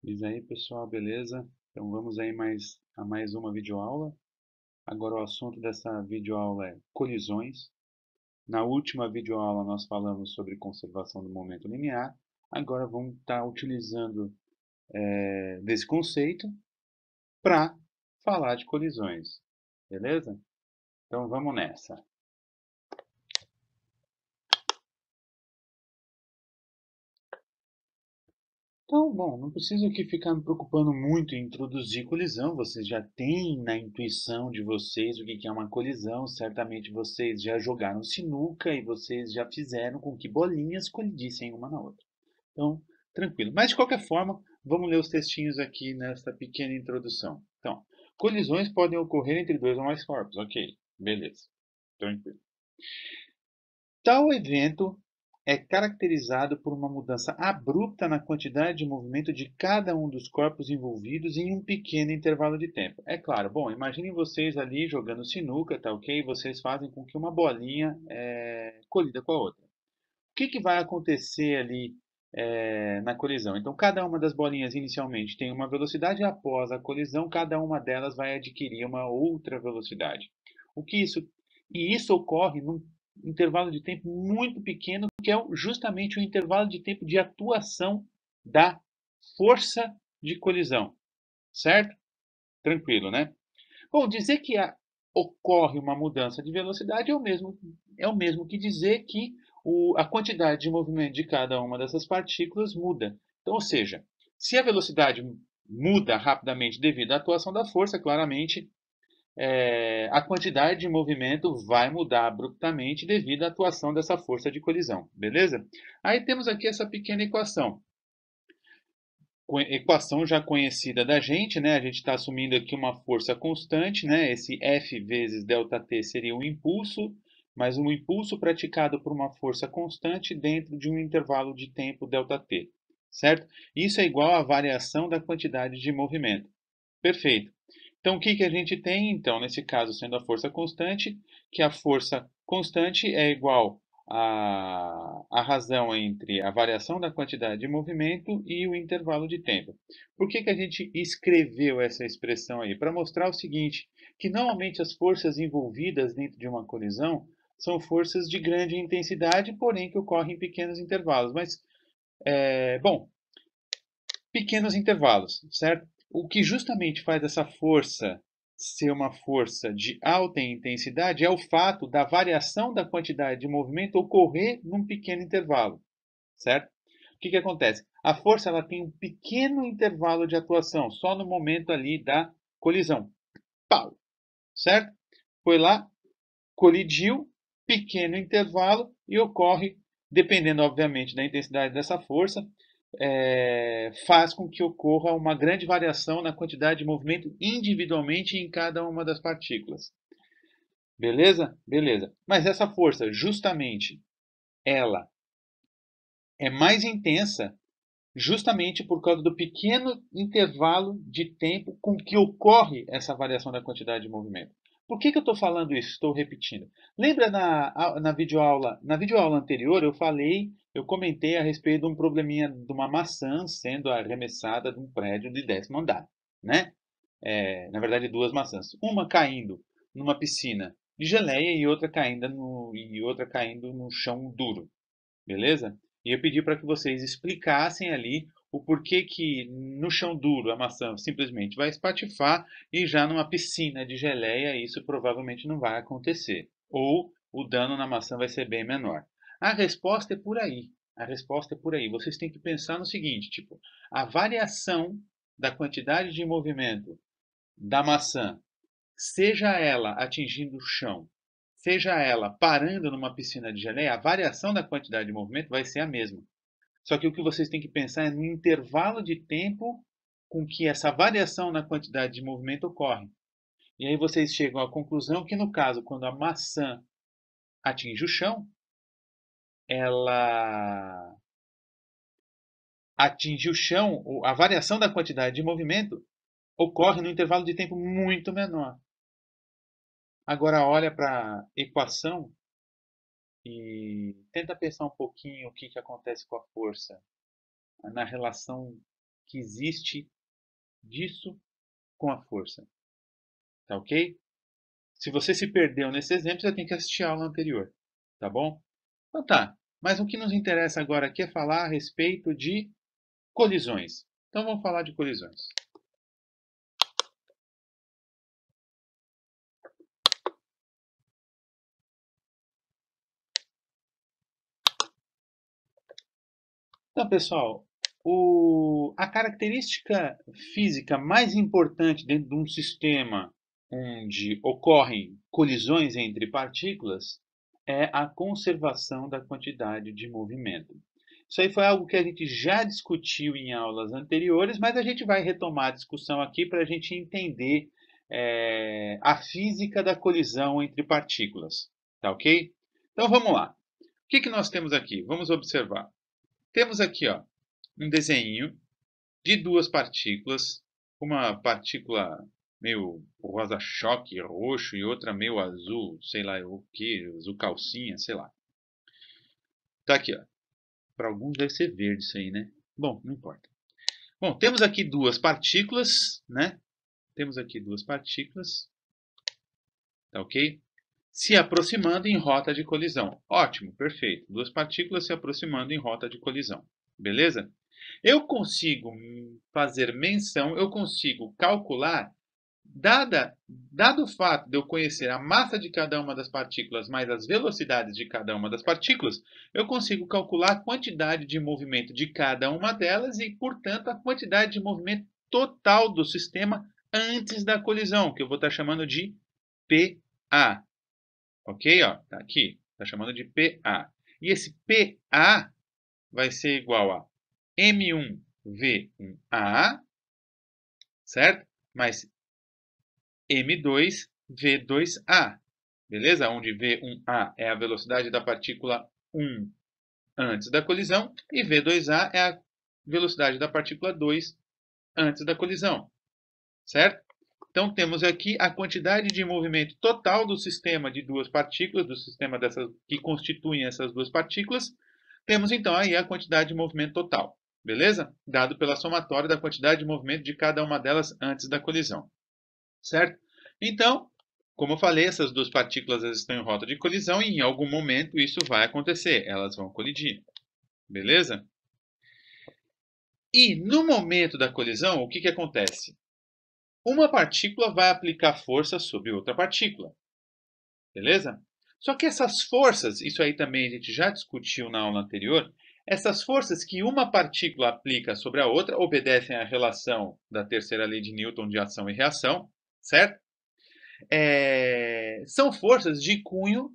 Diz aí, pessoal, beleza? Então vamos aí a mais uma videoaula. Agora o assunto dessa videoaula é colisões. Na última videoaula nós falamos sobre conservação do momento linear. Agora vamos estar utilizando desse conceito para falar de colisões, beleza? Então vamos nessa. Então, bom, não preciso aqui ficar me preocupando muito em introduzir colisão, vocês já têm na intuição de vocês o que que é uma colisão, certamente vocês já jogaram sinuca e vocês já fizeram com que bolinhas colidissem uma na outra. Então, tranquilo. Mas de qualquer forma, vamos ler os textinhos aqui nesta pequena introdução. Então, colisões podem ocorrer entre dois ou mais corpos, ok, beleza, tranquilo. Tal evento é caracterizado por uma mudança abrupta na quantidade de movimento de cada um dos corpos envolvidos em um pequeno intervalo de tempo. É claro, bom, imaginem vocês ali jogando sinuca, tá ok? Vocês fazem com que uma bolinha colida com a outra. O que vai acontecer ali na colisão? Então, cada uma das bolinhas inicialmente tem uma velocidade e após a colisão, cada uma delas vai adquirir uma outra velocidade. O que isso E isso ocorre num intervalo de tempo muito pequeno, que é justamente o intervalo de tempo de atuação da força de colisão, certo? Tranquilo, né? Bom, dizer que ocorre uma mudança de velocidade é o mesmo que dizer que a quantidade de movimento de cada uma dessas partículas muda. Então, ou seja, se a velocidade muda rapidamente devido à atuação da força, claramente a quantidade de movimento vai mudar abruptamente devido à atuação dessa força de colisão, beleza? Aí temos aqui essa pequena equação. Equação já conhecida da gente, né? A gente está assumindo aqui uma força constante, né? Esse F vezes ΔT seria um impulso, mas um impulso praticado por uma força constante dentro de um intervalo de tempo ΔT, certo? Isso é igual à variação da quantidade de movimento. Perfeito. Então, o que a gente tem, então, nesse caso, sendo a força constante, que a força constante é igual à razão entre a variação da quantidade de movimento e o intervalo de tempo. Por que a gente escreveu essa expressão aí? Para mostrar o seguinte, que normalmente as forças envolvidas dentro de uma colisão são forças de grande intensidade, porém que ocorrem em pequenos intervalos. Mas, bom, pequenos intervalos, certo? O que justamente faz essa força ser uma força de alta intensidade é o fato da variação da quantidade de movimento ocorrer num pequeno intervalo, certo? O que acontece? A força ela tem um pequeno intervalo de atuação, só no momento ali da colisão. Pau, certo? Foi lá, colidiu, pequeno intervalo e ocorre, dependendo obviamente da intensidade dessa força, faz com que ocorra uma grande variação na quantidade de movimento individualmente em cada uma das partículas. Beleza? Beleza. Mas essa força, justamente, ela é mais intensa justamente por causa do pequeno intervalo de tempo com que ocorre essa variação da quantidade de movimento. Por que eu estou falando isso? Estou repetindo. Lembra na videoaula anterior eu comentei a respeito de um probleminha de uma maçã sendo arremessada de um prédio de 10º andar, né? Na verdade, duas maçãs. Uma caindo numa piscina de geleia e outra caindo no chão duro. Beleza? E eu pedi para que vocês explicassem ali o porquê que no chão duro a maçã simplesmente vai espatifar e já numa piscina de geleia isso provavelmente não vai acontecer. Ou o dano na maçã vai ser bem menor. A resposta é por aí. A resposta é por aí. Vocês têm que pensar no seguinte, tipo, a variação da quantidade de movimento da maçã, seja ela atingindo o chão, seja ela parando numa piscina de geleia, a variação da quantidade de movimento vai ser a mesma. Só que o que vocês têm que pensar é no intervalo de tempo com que essa variação na quantidade de movimento ocorre. E aí vocês chegam à conclusão que, no caso, quando a maçã atinge o chão, ela atinge o chão, a variação da quantidade de movimento ocorre no intervalo de tempo muito menor. Agora olha para a equação e tenta pensar um pouquinho o que acontece com a força na relação que existe disso com a força. Tá ok? Se você se perdeu nesse exemplo, você tem que assistir a aula anterior. Tá bom? Então tá. Mas o que nos interessa agora aqui é falar a respeito de colisões. Então vamos falar de colisões. Então, pessoal, a característica física mais importante dentro de um sistema onde ocorrem colisões entre partículas é a conservação da quantidade de movimento. Isso aí foi algo que a gente já discutiu em aulas anteriores, mas a gente vai retomar a discussão aqui para a gente entender a física da colisão entre partículas. Tá ok? Então vamos lá. O que nós temos aqui? Vamos observar. Temos aqui um desenho de duas partículas, uma partícula meio rosa-choque, roxo, e outra meio azul, sei lá o que, azul calcinha, sei lá. Tá aqui, para alguns deve ser verde isso aí, né? Bom, não importa. Bom, temos aqui duas partículas, né? Temos aqui duas partículas, tá ok? Se aproximando em rota de colisão. Ótimo, perfeito. Duas partículas se aproximando em rota de colisão. Beleza? Eu consigo fazer menção, eu consigo calcular, dado o fato de eu conhecer a massa de cada uma das partículas mais as velocidades de cada uma das partículas, eu consigo calcular a quantidade de movimento de cada uma delas e, portanto, a quantidade de movimento total do sistema antes da colisão, que eu vou estar chamando de PA. Ok? Tá aqui. Está chamando de PA. E esse PA vai ser igual a M1V1A, certo? Mais M2V2A. Beleza? Onde V1A é a velocidade da partícula 1 antes da colisão e V2A é a velocidade da partícula 2 antes da colisão. Certo? Então, temos aqui a quantidade de movimento total do sistema de duas partículas, do sistema que constituem essas duas partículas. Temos, então, aí a quantidade de movimento total, beleza? Dado pela somatória da quantidade de movimento de cada uma delas antes da colisão, certo? Então, como eu falei, essas duas partículas estão em rota de colisão e em algum momento isso vai acontecer, elas vão colidir, beleza? E no momento da colisão, o que acontece? Uma partícula vai aplicar força sobre outra partícula. Beleza? Só que essas forças, isso aí também a gente já discutiu na aula anterior, essas forças que uma partícula aplica sobre a outra obedecem à relação da terceira lei de Newton de ação e reação, certo? São forças de cunho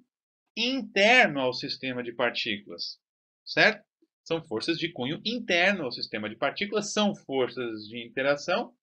interno ao sistema de partículas, certo? São forças de cunho interno ao sistema de partículas, são forças de interação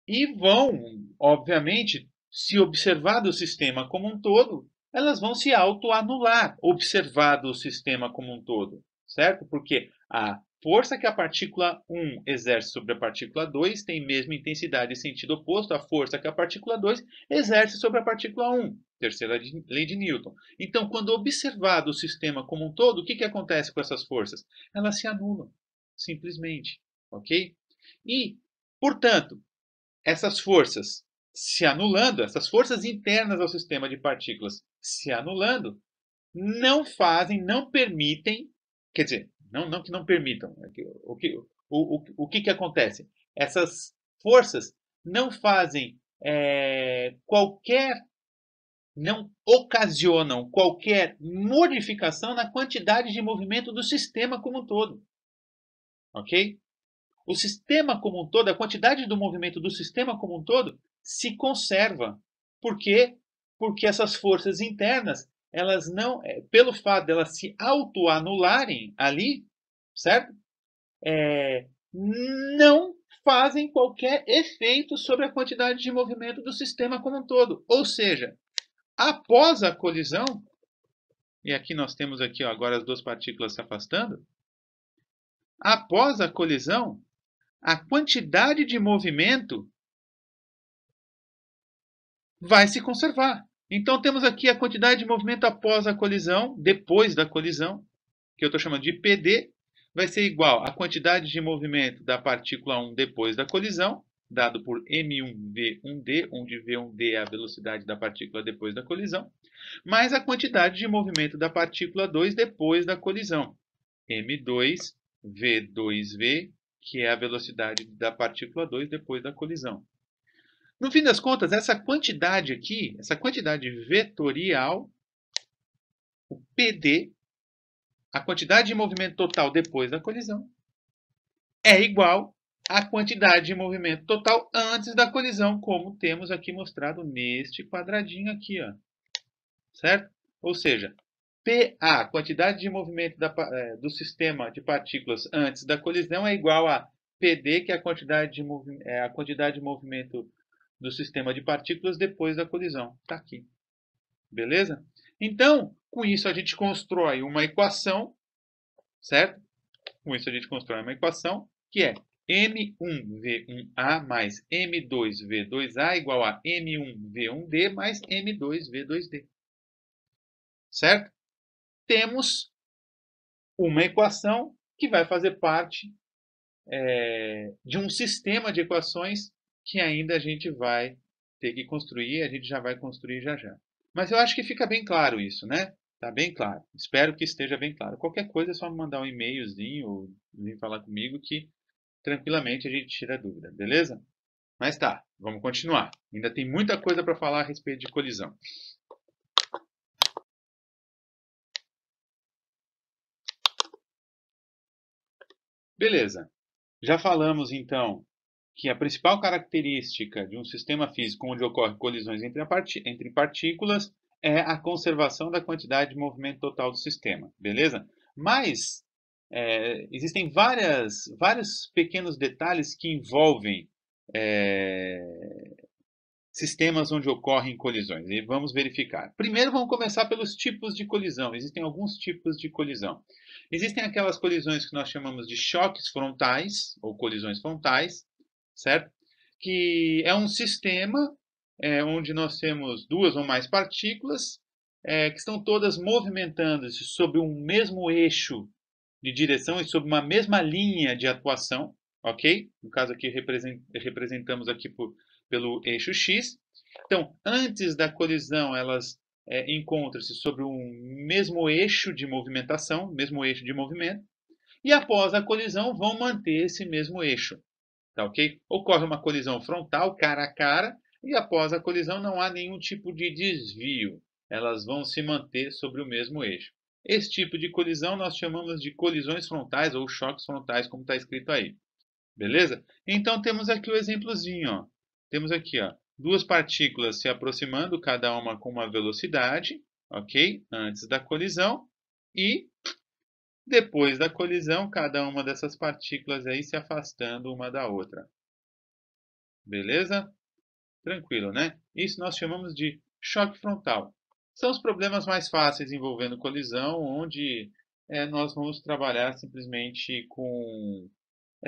e vão, obviamente, se observado o sistema como um todo, elas vão se autoanular, observado o sistema como um todo, certo? Porque a força que a partícula 1 exerce sobre a partícula 2 tem mesma intensidade e sentido oposto à força que a partícula 2 exerce sobre a partícula 1, terceira lei de Newton. Então, quando observado o sistema como um todo, o que acontece com essas forças? Elas se anulam, simplesmente, ok? E, portanto, essas forças se anulando, essas forças internas ao sistema de partículas se anulando, não fazem, não permitem, quer dizer, não que não permitam, o que acontece? Essas forças não fazem não ocasionam qualquer modificação na quantidade de movimento do sistema como um todo. Ok? O sistema como um todo, a quantidade do movimento do sistema como um todo se conserva. Por quê? Porque essas forças internas, elas não, pelo fato de elas se autoanularem ali, certo? Não fazem qualquer efeito sobre a quantidade de movimento do sistema como um todo. Ou seja, após a colisão, e aqui nós temos aqui agora as duas partículas se afastando, após a colisão, a quantidade de movimento vai se conservar. Então, temos aqui a quantidade de movimento após a colisão, depois da colisão, que eu estou chamando de PD, vai ser igual à quantidade de movimento da partícula 1 depois da colisão, dado por m1v1d, onde v1d é a velocidade da partícula depois da colisão, mais a quantidade de movimento da partícula 2 depois da colisão, m2v2v, que é a velocidade da partícula 2 depois da colisão. No fim das contas, essa quantidade aqui, essa quantidade vetorial, o PD, a quantidade de movimento total depois da colisão, é igual à quantidade de movimento total antes da colisão, como temos aqui mostrado neste quadradinho aqui, ó. Certo? Ou seja, PA, quantidade de movimento do sistema de partículas antes da colisão, é igual a PD, que é a quantidade de movimento do sistema de partículas depois da colisão. Está aqui. Beleza? Então, com isso a gente constrói uma equação, certo? Com isso a gente constrói uma equação que é M1V1A mais M2V2A igual a M1V1D mais M2V2D. Certo? Temos uma equação que vai fazer parte de um sistema de equações que ainda a gente vai ter que construir, a gente já vai construir já já. Mas eu acho que fica bem claro isso, né? Tá bem claro. Espero que esteja bem claro. Qualquer coisa é só me mandar um e-mailzinho ou vir falar comigo que tranquilamente a gente tira a dúvida, beleza? Mas tá, vamos continuar. Ainda tem muita coisa para falar a respeito de colisão. Beleza. Já falamos então que a principal característica de um sistema físico onde ocorrem colisões entre partículas é a conservação da quantidade de movimento total do sistema, beleza? Mas existem vários pequenos detalhes que envolvem sistemas onde ocorrem colisões. E vamos verificar. Primeiro, vamos começar pelos tipos de colisão. Existem alguns tipos de colisão. Existem aquelas colisões que nós chamamos de choques frontais, ou colisões frontais, certo? Que é um sistema onde nós temos duas ou mais partículas que estão todas movimentando-se sobre um mesmo eixo de direção e sobre uma mesma linha de atuação, ok? No caso aqui representamos aqui pelo eixo X. Então, antes da colisão, elas encontram-se sobre um mesmo eixo de movimentação, mesmo eixo de movimento, e após a colisão vão manter esse mesmo eixo. Tá, ok? Ocorre uma colisão frontal, cara a cara, e após a colisão não há nenhum tipo de desvio. Elas vão se manter sobre o mesmo eixo. Esse tipo de colisão nós chamamos de colisões frontais ou choques frontais, como está escrito aí. Beleza? Então temos aqui o exemplozinho. Ó. Temos aqui duas partículas se aproximando, cada uma com uma velocidade, ok? Antes da colisão. E depois da colisão, cada uma dessas partículas aí se afastando uma da outra. Beleza? Tranquilo, né? Isso nós chamamos de choque frontal. São os problemas mais fáceis envolvendo colisão, onde nós vamos trabalhar simplesmente com...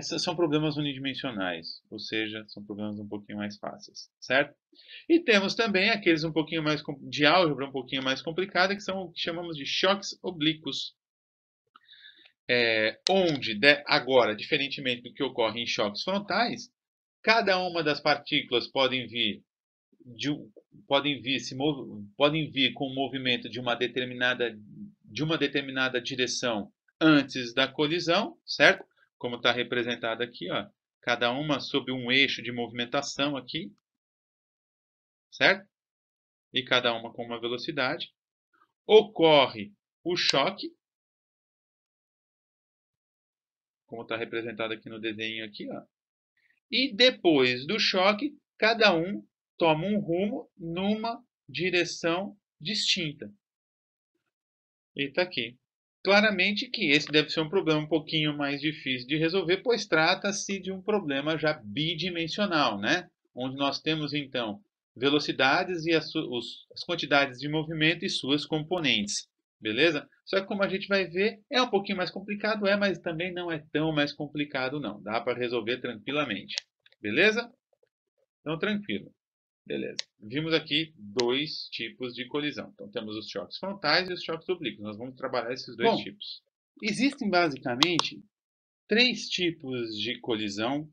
São problemas unidimensionais, ou seja, são problemas um pouquinho mais fáceis, certo? E temos também aqueles um pouquinho mais de álgebra, um pouquinho mais complicada, que são o que chamamos de choques oblíquos. Onde, agora, diferentemente do que ocorre em choques frontais, cada uma das partículas podem vir com o movimento de uma determinada direção antes da colisão, certo? Como está representado aqui, ó, cada uma sob um eixo de movimentação aqui, certo? E cada uma com uma velocidade. Ocorre o choque, como está representado aqui no desenho aqui, ó. E depois do choque, cada um toma um rumo numa direção distinta. E está aqui. Claramente que esse deve ser um problema um pouquinho mais difícil de resolver, pois trata-se de um problema já bidimensional, né? Onde nós temos, então, velocidades e as quantidades de movimento e suas componentes. Beleza? Só que como a gente vai ver, é um pouquinho mais complicado, mas também não é tão mais complicado não. Dá para resolver tranquilamente. Beleza? Então, tranquilo. Beleza. Vimos aqui dois tipos de colisão. Então, temos os choques frontais e os choques oblíquos. Nós vamos trabalhar esses dois tipos. Existem basicamente três tipos de colisão,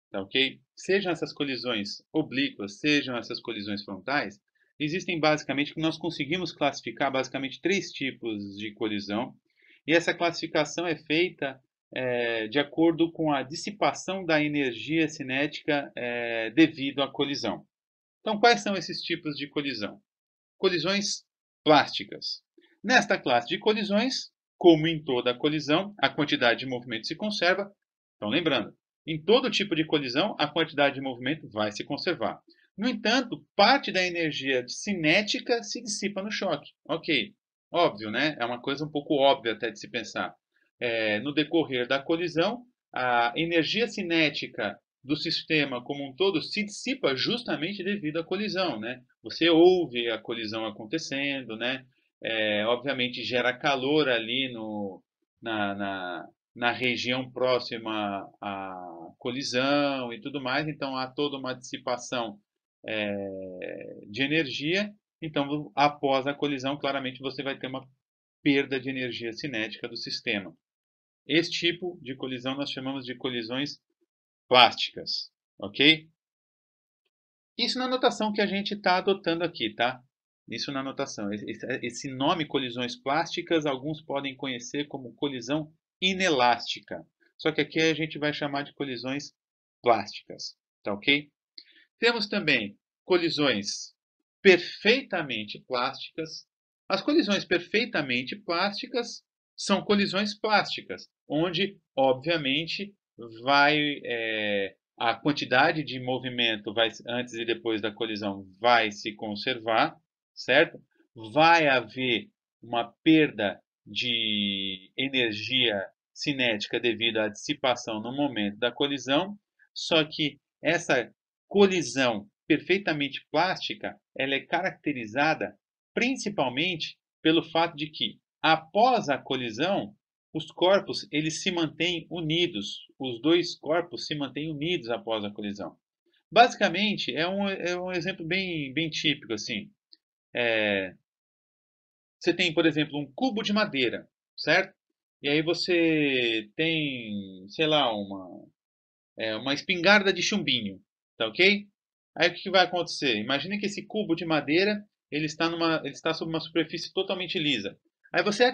tá ok? Sejam essas colisões oblíquas, sejam essas colisões frontais, existem basicamente, que nós conseguimos classificar basicamente três tipos de colisão, e essa classificação é feita de acordo com a dissipação da energia cinética devido à colisão. Então, quais são esses tipos de colisão? Colisões plásticas. Nesta classe de colisões, como em toda colisão, a quantidade de movimento se conserva. Então, lembrando, em todo tipo de colisão, a quantidade de movimento vai se conservar. No entanto, parte da energia cinética se dissipa no choque. Ok, óbvio, né? É uma coisa um pouco óbvia até de se pensar. No decorrer da colisão, a energia cinética do sistema como um todo se dissipa justamente devido à colisão, né? Você ouve a colisão acontecendo, né? Obviamente gera calor ali na região próxima à colisão e tudo mais, então há toda uma dissipação de energia. Então, após a colisão, claramente você vai ter uma perda de energia cinética do sistema. Esse tipo de colisão nós chamamos de colisões plásticas, ok? Isso na notação que a gente está adotando aqui, tá? Isso na notação. Esse nome colisões plásticas, alguns podem conhecer como colisão inelástica. Só que aqui a gente vai chamar de colisões plásticas, tá ok? Temos também colisões perfeitamente plásticas. As colisões perfeitamente plásticas são colisões plásticas, onde, obviamente, a quantidade de movimento antes e depois da colisão vai se conservar, certo? Vai haver uma perda de energia cinética devido à dissipação no momento da colisão, só que essa colisão perfeitamente plástica, ela é caracterizada principalmente pelo fato de que, após a colisão, os corpos eles se mantêm unidos, os dois corpos se mantêm unidos após a colisão. Basicamente, é um exemplo bem típico. Assim. Você tem, por exemplo, um cubo de madeira, certo? E aí você tem, sei lá, uma espingarda de chumbinho, tá ok? Aí o que vai acontecer? Imagine que esse cubo de madeira ele está sobre uma superfície totalmente lisa. Aí você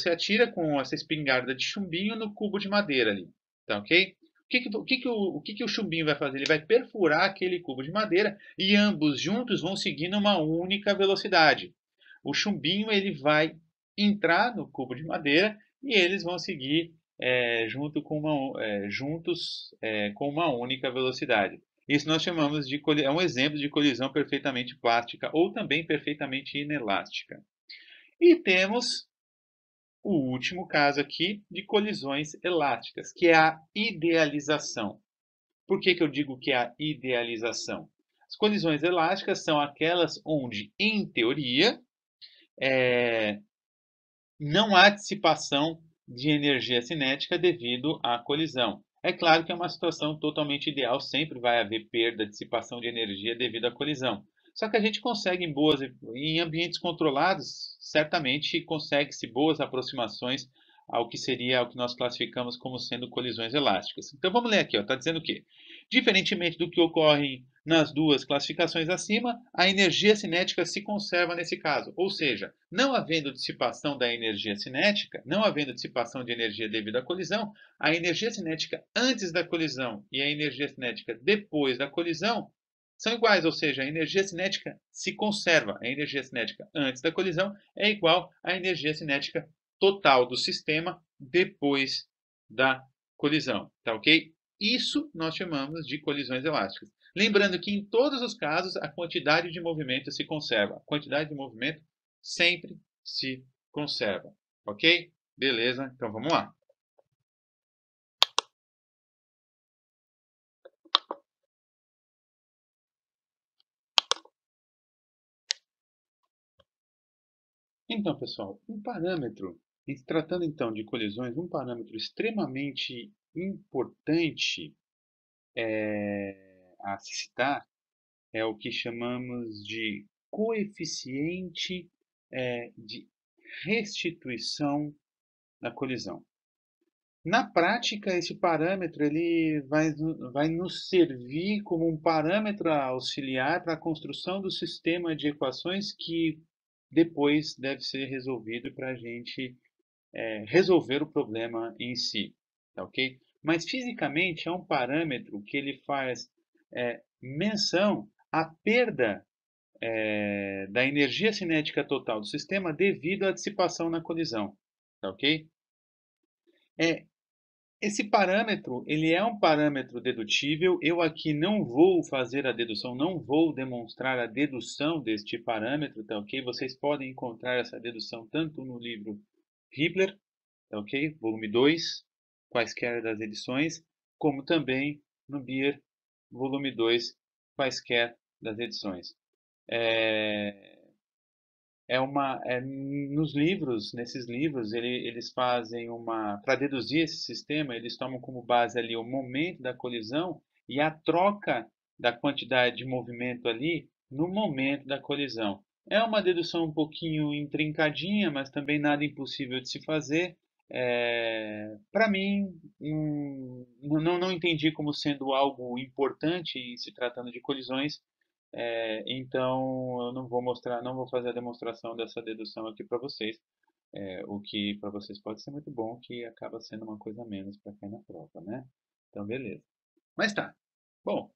atira com essa espingarda de chumbinho no cubo de madeira ali, tá ok? O que o chumbinho vai fazer? Ele vai perfurar aquele cubo de madeira e ambos juntos vão seguir numa única velocidade. O chumbinho ele vai entrar no cubo de madeira e eles vão seguir juntos com uma única velocidade. Isso nós chamamos é um exemplo de colisão perfeitamente plástica ou também perfeitamente inelástica. E temos o último caso aqui de colisões elásticas, que é a idealização. Por que eu digo que é a idealização? As colisões elásticas são aquelas onde, em teoria, não há dissipação de energia cinética devido à colisão. É claro que é uma situação totalmente ideal, sempre vai haver perda, dissipação de energia devido à colisão. Só que a gente consegue em ambientes controlados, certamente consegue-se boas aproximações ao que nós classificamos como sendo colisões elásticas. Então vamos ler aqui, está dizendo o quê? Diferentemente do que ocorre nas duas classificações acima, a energia cinética se conserva nesse caso. Ou seja, não havendo dissipação da energia cinética, não havendo dissipação de energia devido à colisão, a energia cinética antes da colisão e a energia cinética depois da colisão são iguais, ou seja, a energia cinética se conserva. A energia cinética antes da colisão é igual à energia cinética total do sistema depois da colisão, tá ok? Isso nós chamamos de colisões elásticas. Lembrando que em todos os casos a quantidade de movimento se conserva. A quantidade de movimento sempre se conserva, ok? Beleza, então vamos lá. Então, pessoal, se tratando então de colisões, um parâmetro extremamente importante a se citar é o que chamamos de coeficiente de restituição da colisão. Na prática, esse parâmetro ele vai nos servir como um parâmetro auxiliar para a construção do sistema de equações que depois deve ser resolvido para a gente resolver o problema em si, tá ok? Mas fisicamente é um parâmetro que ele faz menção à perda da energia cinética total do sistema devido à dissipação na colisão, tá ok? É, Esse parâmetro, ele é um parâmetro dedutível. Eu aqui não vou fazer a dedução, não vou demonstrar a dedução deste parâmetro, tá ok? Vocês podem encontrar essa dedução tanto no livro Hibbeler, tá ok? Volume 2, quaisquer das edições, como também no Beer, volume 2, quaisquer das edições. É, nos livros, nesses livros, eles fazem para deduzir esse sistema, eles tomam como base ali o momento da colisão e a troca da quantidade de movimento ali no momento da colisão. É uma dedução um pouquinho intrincadinha, mas também nada impossível de se fazer. Para mim, não entendi como sendo algo importante em se tratando de colisões, então, eu não vou mostrar, não vou fazer a demonstração dessa dedução aqui para vocês, o que para vocês pode ser muito bom, que acaba sendo uma coisa a menos para cair na prova, né? Então, beleza. Mas tá. Bom,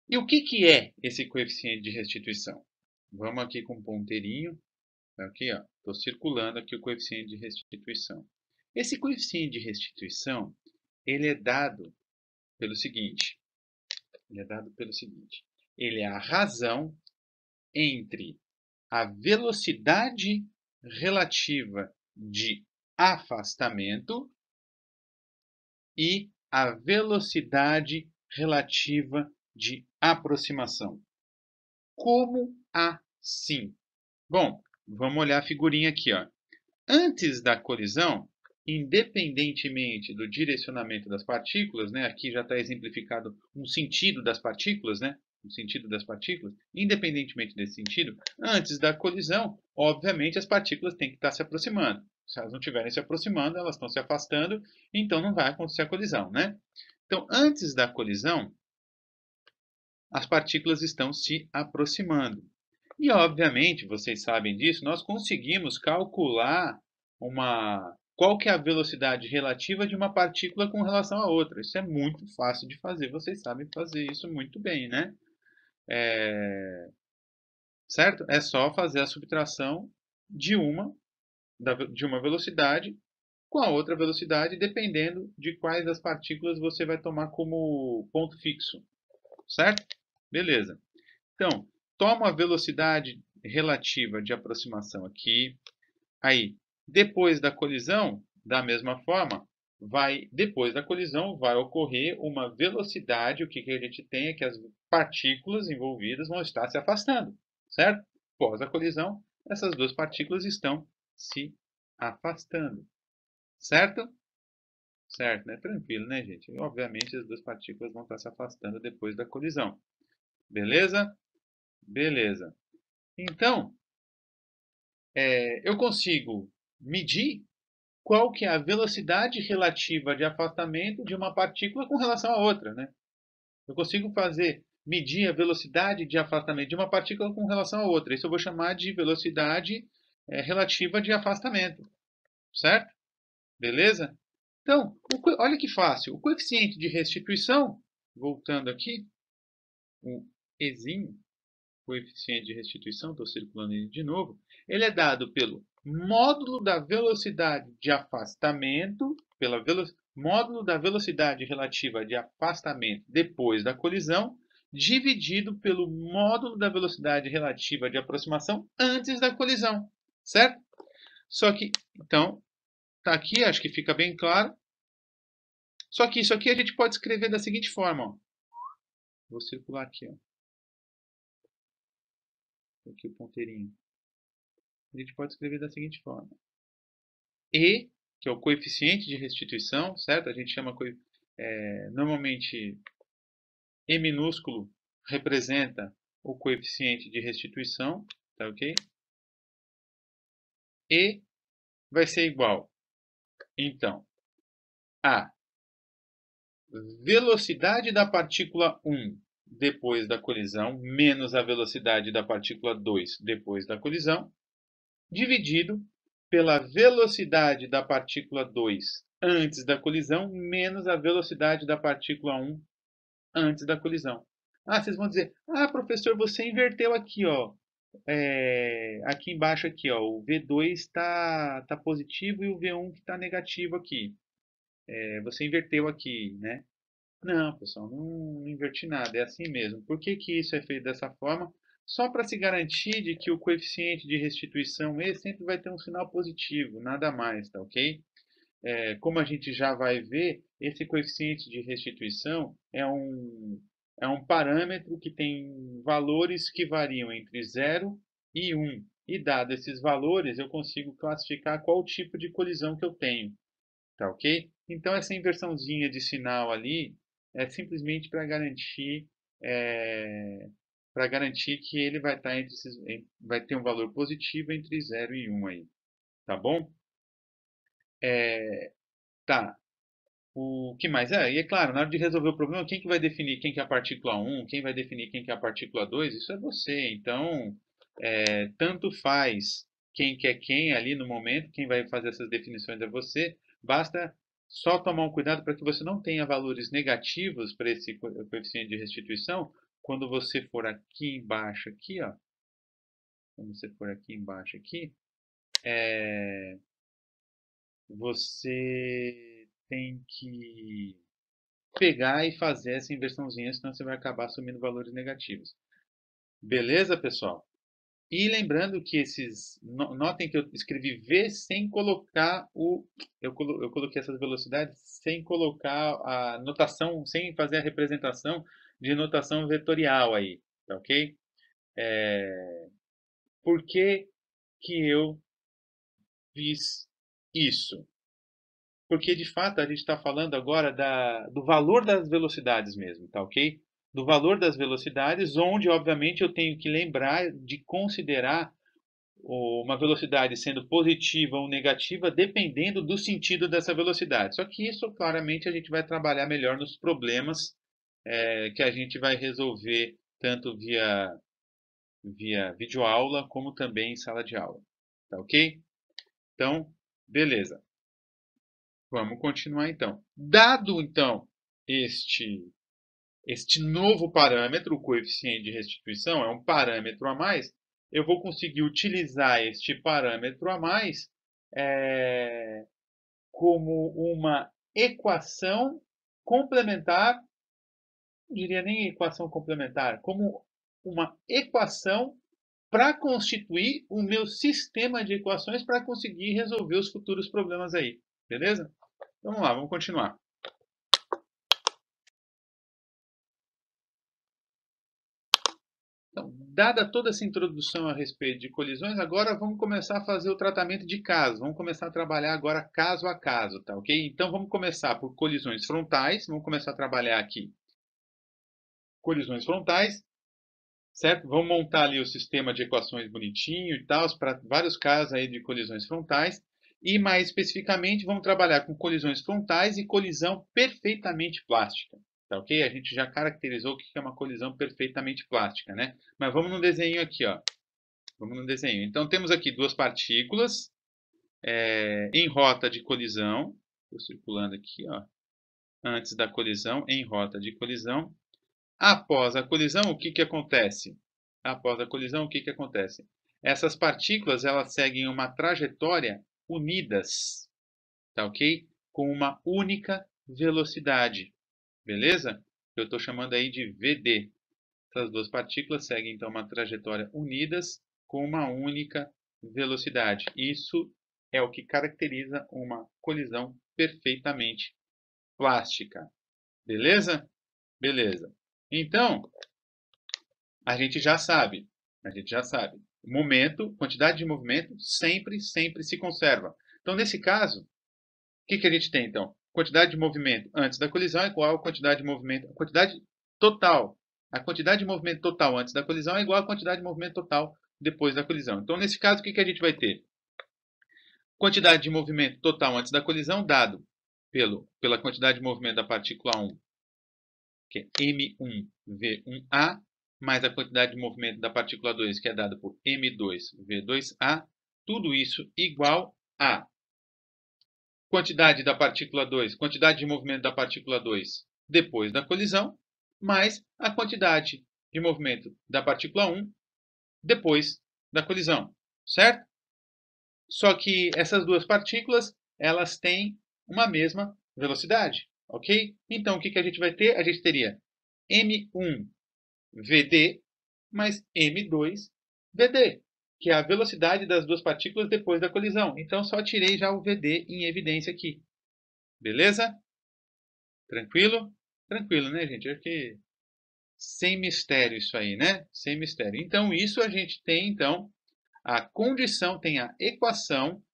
e o que é esse coeficiente de restituição? Vamos aqui com um ponteirinho, aqui, ó, estou circulando aqui o coeficiente de restituição. Esse coeficiente de restituição, ele é dado pelo seguinte, ele é a razão entre a velocidade relativa de afastamento e a velocidade relativa de aproximação. Como assim? Bom, vamos olhar a figurinha aqui, ó. Antes da colisão, independentemente do direcionamento das partículas, né, aqui já está exemplificado um sentido das partículas, né, o sentido das partículas, independentemente desse sentido, antes da colisão, obviamente as partículas têm que estar se aproximando. Se elas não estiverem se aproximando, elas estão se afastando, então não vai acontecer a colisão, né? Então, antes da colisão, as partículas estão se aproximando. E, obviamente, vocês sabem disso, nós conseguimos calcular qual que é a velocidade relativa de uma partícula com relação a outra. Isso é muito fácil de fazer, vocês sabem fazer isso muito bem, né? Certo? É só fazer a subtração de uma velocidade com a outra velocidade, dependendo de quais das partículas você vai tomar como ponto fixo. Certo? Beleza. Então, toma a velocidade relativa de aproximação aqui. Aí, depois da colisão, da mesma forma, depois da colisão vai ocorrer uma velocidade. O que a gente tem é que as partículas envolvidas vão estar se afastando, certo? Após a colisão, essas duas partículas estão se afastando, certo? Certo, né? Tranquilo, né, gente? Obviamente, as duas partículas vão estar se afastando depois da colisão. Beleza? Beleza. Então, eu consigo medir qual que é a velocidade relativa de afastamento de uma partícula com relação à outra, né? Eu consigo medir a velocidade de afastamento de uma partícula com relação à outra. Isso eu vou chamar de velocidade relativa de afastamento, certo? Beleza? Então, olha que fácil. O coeficiente de restituição, voltando aqui, o Ezinho, coeficiente de restituição, estou circulando ele de novo, ele é dado pelo módulo da velocidade de afastamento, módulo da velocidade relativa de afastamento depois da colisão, dividido pelo módulo da velocidade relativa de aproximação antes da colisão, certo? Só que, então, tá aqui, acho que fica bem claro. Só que isso aqui a gente pode escrever da seguinte forma, ó. Vou circular aqui, ó. Aqui o ponteirinho. A gente pode escrever da seguinte forma. E, que é o coeficiente de restituição, certo? A gente chama normalmente E minúsculo representa o coeficiente de restituição, tá ok? E vai ser igual. Então, A. Velocidade da partícula 1 depois da colisão, menos a velocidade da partícula 2 depois da colisão, dividido pela velocidade da partícula 2 antes da colisão, menos a velocidade da partícula 1 antes da colisão. Ah, vocês vão dizer, professor, você inverteu aqui, ó. Aqui embaixo, aqui, ó, o V2 está positivo e o V1 está negativo aqui. Você inverteu aqui, né? Não, pessoal, não inverti nada, é assim mesmo. Por que que isso é feito dessa forma? Só para se garantir de que o coeficiente de restituição E sempre vai ter um sinal positivo, nada mais, tá ok? Como a gente já vai ver, esse coeficiente de restituição é um parâmetro que tem valores que variam entre 0 e 1. E dado esses valores, eu consigo classificar qual tipo de colisão que eu tenho, tá ok? Então essa inversãozinha de sinal ali é simplesmente para garantir que ele vai estar vai ter um valor positivo entre 0 e 1 aí, tá bom? Tá. O que mais? E é claro, na hora de resolver o problema, quem que vai definir quem que é a partícula 1, quem vai definir quem que é a partícula 2? Isso é você. Então, tanto faz quem que é quem ali no momento, quem vai fazer essas definições é você. Basta só tomar um cuidado para que você não tenha valores negativos para esse coeficiente de restituição. Quando você for aqui embaixo, aqui, ó. Quando você for aqui embaixo, aqui, você tem que pegar e fazer essa inversãozinha, senão você vai acabar assumindo valores negativos. Beleza, pessoal? E lembrando que notem que eu escrevi V sem colocar eu coloquei essas velocidades sem colocar a notação, sem fazer a representação de notação vetorial aí, tá ok? Por que que eu fiz isso? Porque de fato a gente está falando agora do valor das velocidades mesmo, tá ok? Do valor das velocidades, onde obviamente eu tenho que lembrar de considerar uma velocidade sendo positiva ou negativa, dependendo do sentido dessa velocidade. Só que isso claramente a gente vai trabalhar melhor nos problemas que a gente vai resolver tanto via videoaula como também em sala de aula, tá ok? Então, beleza. Vamos continuar então. Dado então este novo parâmetro, o coeficiente de restituição, é um parâmetro a mais, eu vou conseguir utilizar este parâmetro a mais como uma equação complementar, não diria nem equação complementar, como uma equação para constituir o meu sistema de equações para conseguir resolver os futuros problemas aí. Beleza? Vamos lá, vamos continuar. Então, dada toda essa introdução a respeito de colisões, agora vamos começar a fazer o tratamento de caso. Vamos começar a trabalhar agora caso a caso, tá ok? Então vamos começar por colisões frontais. Vamos começar a trabalhar aqui colisões frontais, certo? Vamos montar ali o sistema de equações bonitinho e tal, para vários casos aí de colisões frontais. E mais especificamente, vamos trabalhar com colisões frontais e colisão perfeitamente plástica. Tá ok? A gente já caracterizou o que é uma colisão perfeitamente plástica, né? Mas vamos no desenho aqui, ó. Vamos no desenho. Então, temos aqui duas partículas em rota de colisão. Estou circulando aqui, ó. Antes da colisão, em rota de colisão. Após a colisão, o que que acontece? Após a colisão, o que que acontece? Essas partículas, elas seguem uma trajetória unidas, tá ok? Com uma única velocidade, beleza? Eu estou chamando aí de VD. Essas duas partículas seguem então uma trajetória unidas com uma única velocidade. Isso é o que caracteriza uma colisão perfeitamente plástica. Beleza? Beleza. Então, a gente já sabe. O momento, quantidade de movimento, sempre se conserva. Então, nesse caso, o que a gente tem, então? Quantidade de movimento antes da colisão é igual a quantidade de movimento, a quantidade total. A quantidade de movimento total antes da colisão é igual à quantidade de movimento total depois da colisão. Então, nesse caso, o que a gente vai ter? Quantidade de movimento total antes da colisão dado pela quantidade de movimento da partícula 1, que é M1V1A, mais a quantidade de movimento da partícula 2, que é dada por M2V2A, tudo isso igual a quantidade da partícula 2, quantidade de movimento da partícula 2 depois da colisão, mais a quantidade de movimento da partícula 1 depois da colisão, certo? Só que essas duas partículas, elas têm uma mesma velocidade, ok? Então, o que a gente vai ter? A gente teria M1VD mais M2VD, que é a velocidade das duas partículas depois da colisão. Então, só tirei já o VD em evidência aqui. Beleza? Tranquilo? Tranquilo, né, gente? Acho que sem mistério isso aí, né? Sem mistério. Então, isso a gente tem, então, a condição, tem a equação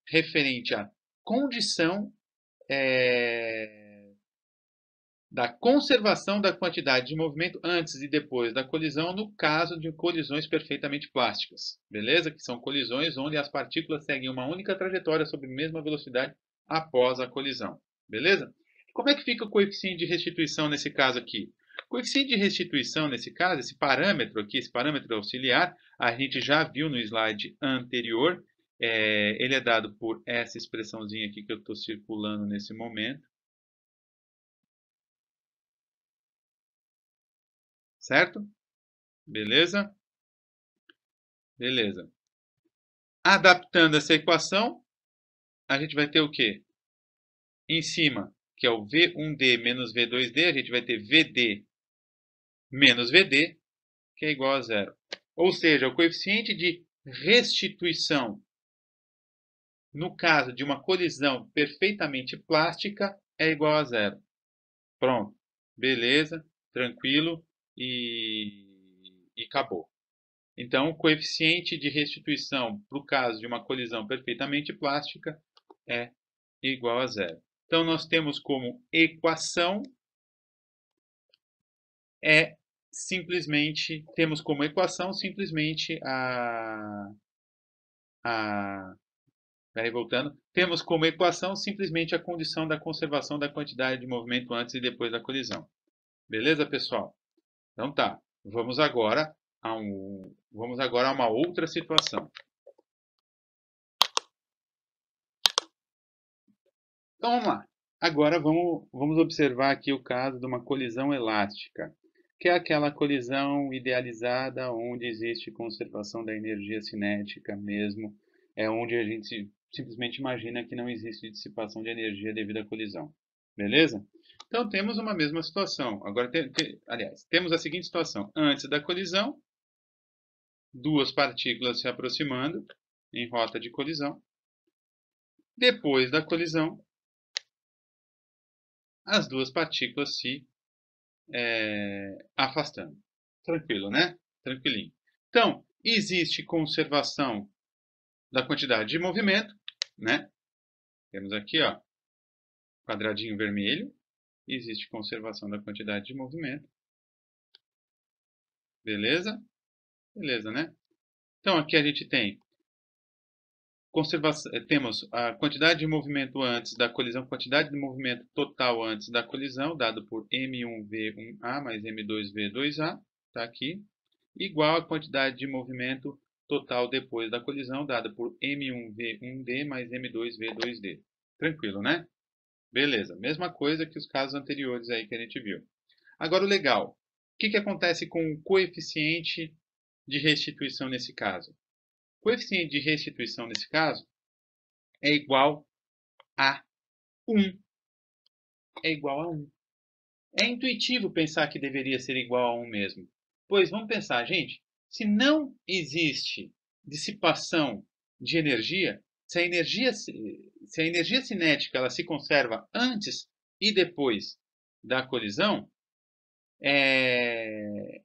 referente à condição da conservação da quantidade de movimento antes e depois da colisão, no caso de colisões perfeitamente plásticas. Beleza? Que são colisões onde as partículas seguem uma única trajetória sobre a mesma velocidade após a colisão. Beleza? Como é que fica o coeficiente de restituição nesse caso aqui? O coeficiente de restituição nesse caso, esse parâmetro aqui, esse parâmetro auxiliar, a gente já viu no slide anterior. Ele é dado por essa expressãozinha aqui que eu estou circulando nesse momento. Certo? Beleza? Beleza. Adaptando essa equação, a gente vai ter o quê? Em cima, que é o V1D menos V2D, a gente vai ter VD menos VD, que é igual a zero. Ou seja, o coeficiente de restituição, no caso de uma colisão perfeitamente plástica, é igual a zero. Pronto. Beleza, tranquilo e acabou. Então, o coeficiente de restituição para o caso de uma colisão perfeitamente plástica é igual a zero. Então, nós temos como equação temos como equação simplesmente temos como equação simplesmente a condição da conservação da quantidade de movimento antes e depois da colisão. Beleza, pessoal? Então tá, vamos agora a uma outra situação. Então vamos lá. Agora vamos observar aqui o caso de uma colisão elástica, que é aquela colisão idealizada onde existe conservação da energia cinética mesmo, é onde a gente simplesmente imagina que não existe dissipação de energia devido à colisão. Beleza? Então temos uma mesma situação. Agora, aliás, temos a seguinte situação. Antes da colisão, duas partículas se aproximando em rota de colisão. Depois da colisão, as duas partículas se afastando. Tranquilo, né? Tranquilinho. Então, existe conservação da quantidade de movimento, né? Temos aqui, ó, quadradinho vermelho. Existe conservação da quantidade de movimento. Beleza? Beleza, né? Então, aqui a gente tem temos a quantidade de movimento antes da colisão, quantidade de movimento total antes da colisão, dado por M1V1A mais M2V2A, está aqui, igual a quantidade de movimento total depois da colisão, dada por M1V1D mais M2V2D. Tranquilo, né? Beleza, mesma coisa que os casos anteriores aí que a gente viu. Agora o legal, o que acontece com o coeficiente de restituição nesse caso? O coeficiente de restituição nesse caso é igual a 1. É igual a 1. É intuitivo pensar que deveria ser igual a 1 mesmo. Pois vamos pensar, gente, se não existe dissipação de energia, se a energia cinética ela se conserva antes e depois da colisão, é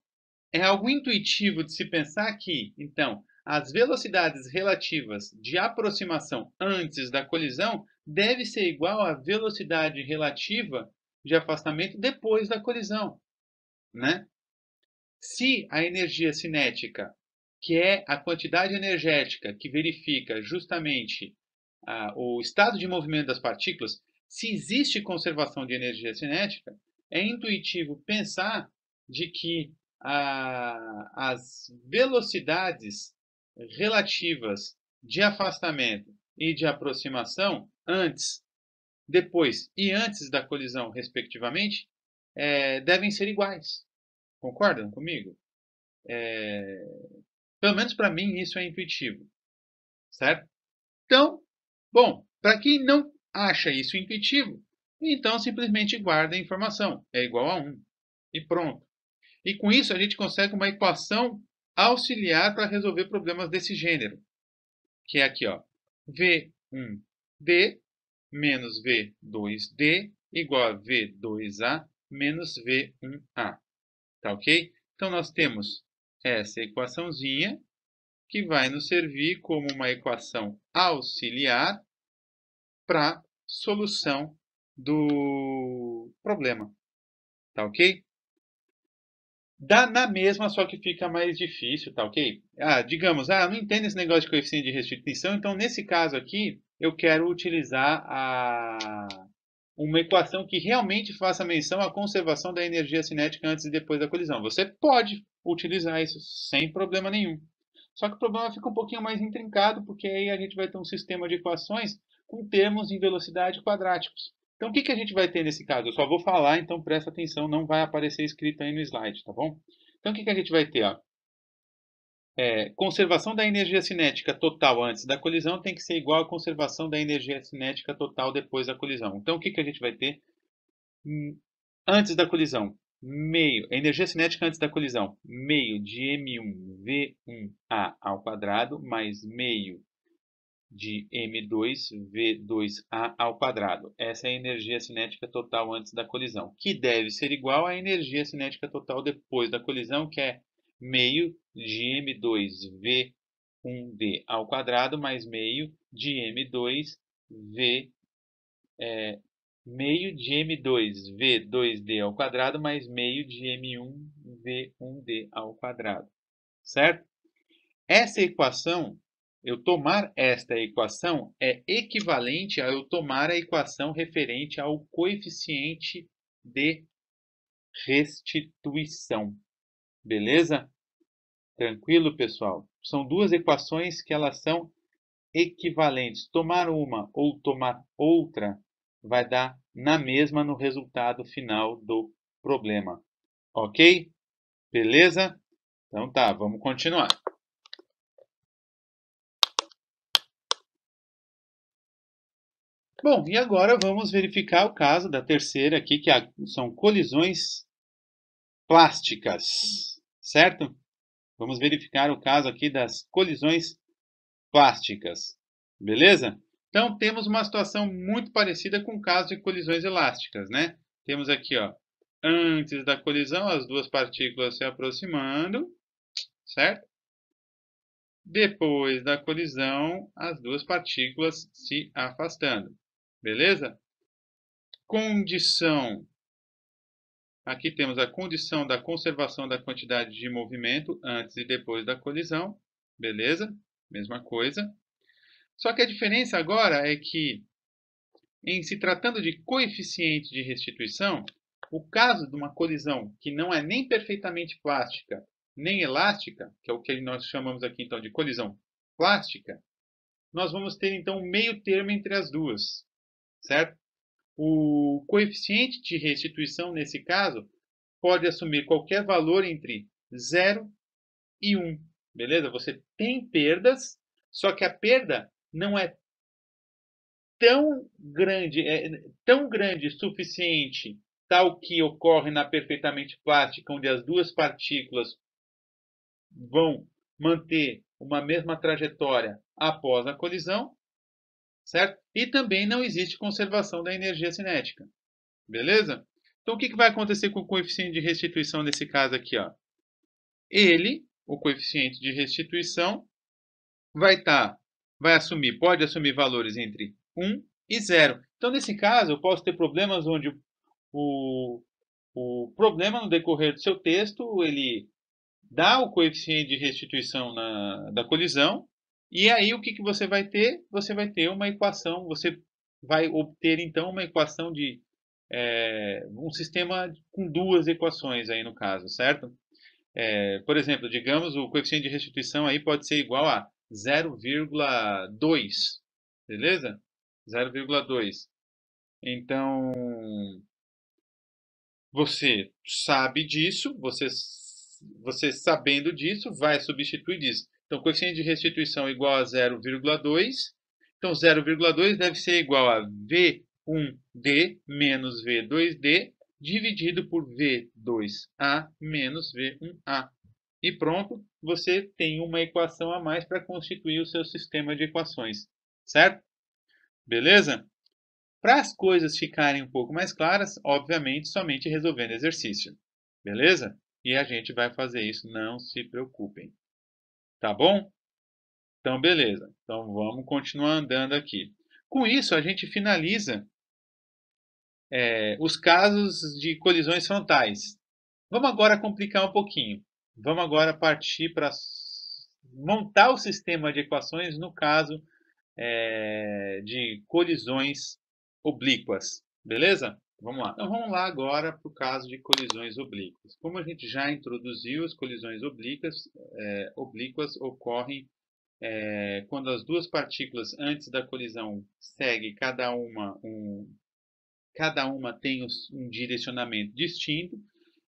algo intuitivo de se pensar que, então, as velocidades relativas de aproximação antes da colisão deve ser igual à velocidade relativa de afastamento depois da colisão, né? Se a energia cinética, que é a quantidade energética que verifica justamente o estado de movimento das partículas, se existe conservação de energia cinética, é intuitivo pensar de que as velocidades relativas de afastamento e de aproximação antes, depois e antes da colisão, respectivamente, devem ser iguais. Concordam comigo? Pelo menos para mim isso é intuitivo, certo? Então, bom, para quem não acha isso intuitivo, então simplesmente guarda a informação, é igual a 1 e pronto. E com isso a gente consegue uma equação auxiliar para resolver problemas desse gênero, que é aqui, ó, V1D menos V2D igual a V2A menos V1A. Tá ok? Então nós temos essa equaçãozinha que vai nos servir como uma equação auxiliar para solução do problema. Tá ok? Dá na mesma, só que fica mais difícil, tá ok? Digamos, não entendo esse negócio de coeficiente de restituição, então nesse caso aqui eu quero utilizar uma equação que realmente faça menção à conservação da energia cinética antes e depois da colisão. Você pode utilizar isso sem problema nenhum. Só que o problema fica um pouquinho mais intrincado, porque aí a gente vai ter um sistema de equações com termos em velocidade quadráticos. Então, o que a gente vai ter nesse caso? Eu só vou falar, então presta atenção, não vai aparecer escrito aí no slide, tá bom? Então, o que a gente vai ter? Conservação da energia cinética total antes da colisão tem que ser igual à conservação da energia cinética total depois da colisão. Então, o que a gente vai ter antes da colisão? Meio, energia cinética antes da colisão, meio de M1V1A ao quadrado mais meio de M2V2A ao quadrado. Essa é a energia cinética total antes da colisão, que deve ser igual à energia cinética total depois da colisão, que é meio de M2V1D ao quadrado mais meio de meio de M2V2D ao quadrado mais meio de M1V1D ao quadrado, certo? Essa equação, eu tomar esta equação é equivalente a eu tomar a equação referente ao coeficiente de restituição. Beleza? Tranquilo, pessoal? São duas equações que elas são equivalentes. Tomar uma ou tomar outra vai dar na mesma no resultado final do problema. Ok? Beleza? Então tá, vamos continuar. Bom, e agora vamos verificar o caso da terceira aqui, que são colisões plásticas, certo? Vamos verificar o caso aqui das colisões plásticas, beleza? Então, temos uma situação muito parecida com o caso de colisões elásticas, né? Temos aqui, ó, antes da colisão, as duas partículas se aproximando, certo? Depois da colisão, as duas partículas se afastando, beleza? Condição. Aqui temos a condição da conservação da quantidade de movimento antes e depois da colisão, beleza? Mesma coisa. Só que a diferença agora é que, em se tratando de coeficiente de restituição, o caso de uma colisão que não é nem perfeitamente plástica, nem elástica, que é o que nós chamamos aqui então de colisão plástica, nós vamos ter então um meio termo entre as duas, certo? O coeficiente de restituição, nesse caso, pode assumir qualquer valor entre 0 e 1, beleza? Você tem perdas, só que a perda não é tão grande o suficiente, tal que ocorre na perfeitamente plástica, onde as duas partículas vão manter uma mesma trajetória após a colisão, certo? E também não existe conservação da energia cinética, beleza? Então, o que vai acontecer com o coeficiente de restituição nesse caso aqui, ó? O coeficiente de restituição, pode assumir valores entre 1 e 0. Então, nesse caso, eu posso ter problemas onde o problema no decorrer do seu texto, ele dá o coeficiente de restituição da colisão E aí o que você vai ter? Você vai ter uma equação, você vai obter então uma equação de um sistema com duas equações aí no caso, certo? Por exemplo, digamos o coeficiente de restituição aí pode ser igual a 0,2, beleza? 0,2. Então, você sabe disso, você sabendo disso, vai substituir disso. Então, coeficiente de restituição igual a 0,2. Então, 0,2 deve ser igual a V1D menos V2D dividido por V2A menos V1A. E pronto, você tem uma equação a mais para constituir o seu sistema de equações, certo? Beleza? Para as coisas ficarem um pouco mais claras, obviamente, somente resolvendo exercício. Beleza? E a gente vai fazer isso, não se preocupem. Tá bom? Então, beleza. Então, vamos continuar andando aqui. Com isso, a gente finaliza os casos de colisões frontais. Vamos agora complicar um pouquinho. Vamos agora partir para montar o sistema de equações no caso de colisões oblíquas, beleza? Vamos lá. Então vamos lá agora para o caso de colisões oblíquas. Como a gente já introduziu, as colisões oblíquas ocorrem quando as duas partículas antes da colisão seguem cada uma tem um direcionamento distinto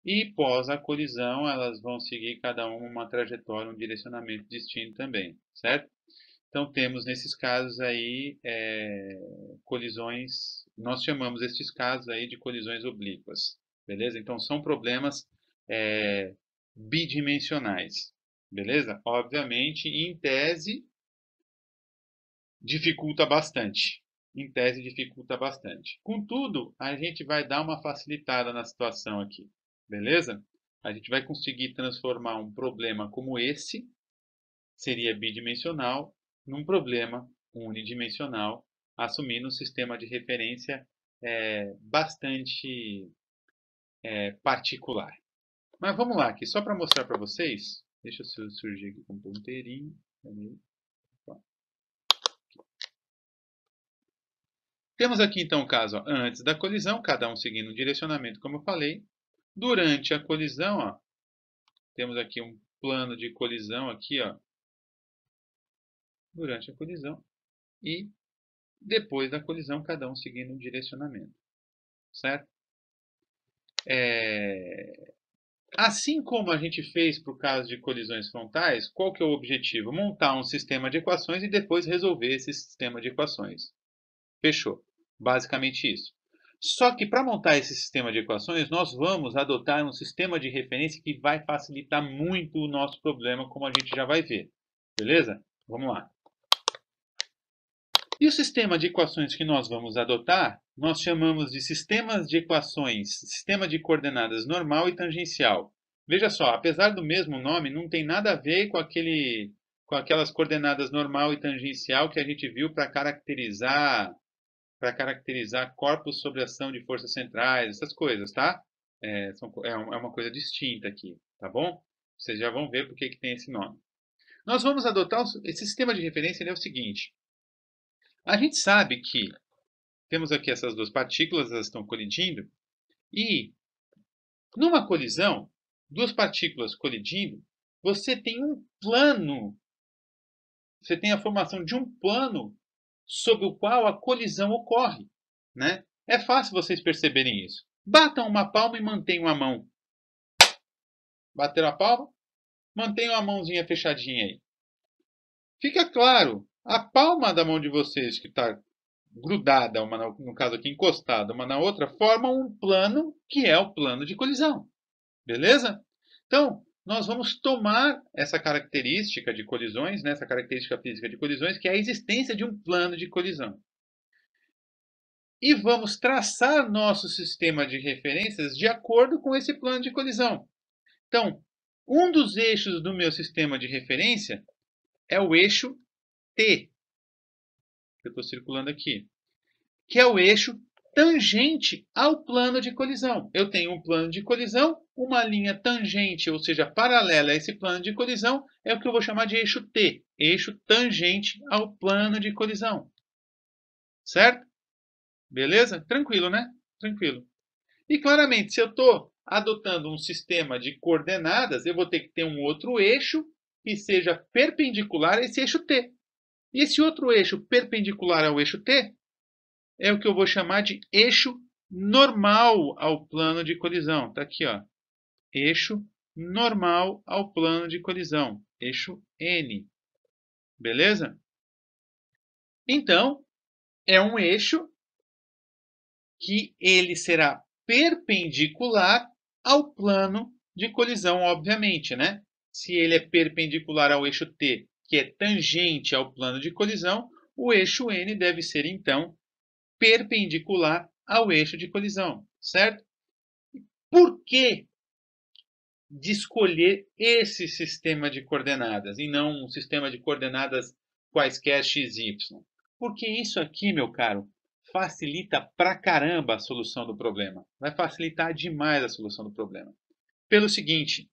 e pós a colisão elas vão seguir cada uma trajetória, um direcionamento distinto também, certo? Então, temos nesses casos aí colisões, nós chamamos esses casos aí de colisões oblíquas, beleza? Então, são problemas bidimensionais, beleza? Obviamente, em tese, dificulta bastante. Em tese, dificulta bastante. Contudo, a gente vai dar uma facilitada na situação aqui, beleza? A gente vai conseguir transformar um problema como esse, seria bidimensional, num problema unidimensional, assumindo um sistema de referência bastante particular. Mas vamos lá aqui, só para mostrar para vocês, deixa eu surgir aqui com um ponteirinho. Temos aqui então o caso antes da colisão, cada um seguindo um direcionamento, como eu falei. Durante a colisão, temos aqui um plano de colisão aqui, durante a colisão. E depois da colisão, cada um seguindo um direcionamento, certo? Assim como a gente fez para o caso de colisões frontais, qual que é o objetivo? Montar um sistema de equações e depois resolver esse sistema de equações. Fechou. Basicamente isso. Só que para montar esse sistema de equações, nós vamos adotar um sistema de referência que vai facilitar muito o nosso problema, como a gente já vai ver. Beleza? Vamos lá. E o sistema de equações que nós vamos adotar, nós chamamos de sistemas de equações, sistema de coordenadas normal e tangencial. Veja só, apesar do mesmo nome, não tem nada a ver com aquelas coordenadas normal e tangencial que a gente viu para caracterizar corpos sob ação de forças centrais, essas coisas, tá? É uma coisa distinta aqui, tá bom? Vocês já vão ver por que tem esse nome. Nós vamos adotar esse sistema de referência, ele é o seguinte. A gente sabe que temos aqui essas duas partículas, elas estão colidindo, e numa colisão, duas partículas colidindo, você tem um plano, você tem a formação de um plano sobre o qual a colisão ocorre, né? É fácil vocês perceberem isso. Batam uma palma e mantenham a mão. Bateram a palma, mantenham a mãozinha fechadinha aí. Fica claro, a palma da mão de vocês que está grudada, no caso aqui encostada uma na outra, formam um plano que é o plano de colisão. Beleza? Então, nós vamos tomar essa característica de colisões, essa característica física de colisões, que é a existência de um plano de colisão. E vamos traçar nosso sistema de referências de acordo com esse plano de colisão. Então, um dos eixos do meu sistema de referência é o eixo T, que eu estou circulando aqui, que é o eixo tangente ao plano de colisão. Eu tenho um plano de colisão, uma linha tangente, ou seja, paralela a esse plano de colisão, é o que eu vou chamar de eixo T, eixo tangente ao plano de colisão. Certo? Beleza? Tranquilo, né? Tranquilo. E claramente, se eu estou adotando um sistema de coordenadas, eu vou ter que ter um outro eixo que seja perpendicular a esse eixo T. E esse outro eixo perpendicular ao eixo T é o que eu vou chamar de eixo normal ao plano de colisão. Está aqui, ó. Eixo normal ao plano de colisão. Eixo N. Beleza? Então, é um eixo que ele será perpendicular ao plano de colisão, obviamente, né? Se ele é perpendicular ao eixo T, que é tangente ao plano de colisão, o eixo N deve ser, então, perpendicular ao eixo de colisão, certo? Por que de escolher esse sistema de coordenadas e não um sistema de coordenadas quaisquer x, y? Porque isso aqui, meu caro, facilita pra caramba a solução do problema. Vai facilitar demais a solução do problema. Pelo seguinte,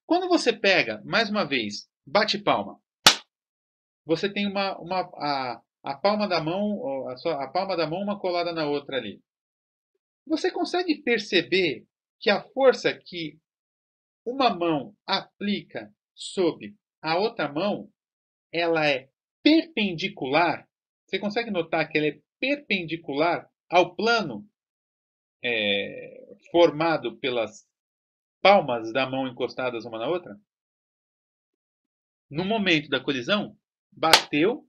quando você pega, mais uma vez, bate palma, você tem a palma da mão, a palma da mão uma colada na outra ali. Você consegue perceber que a força que uma mão aplica sobre a outra mão, ela é perpendicular? Você consegue notar que ela é perpendicular ao plano formado pelas palmas da mão encostadas uma na outra? No momento da colisão, bateu,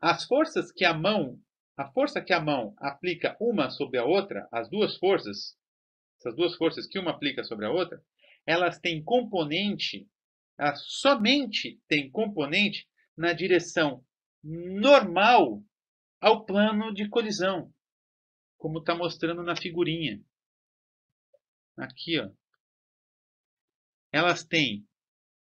a força que a mão aplica uma sobre a outra, as duas forças, essas duas forças que uma aplica sobre a outra, elas têm componente, elas somente têm componente na direção normal ao plano de colisão, como está mostrando na figurinha. Aqui, ó. Elas têm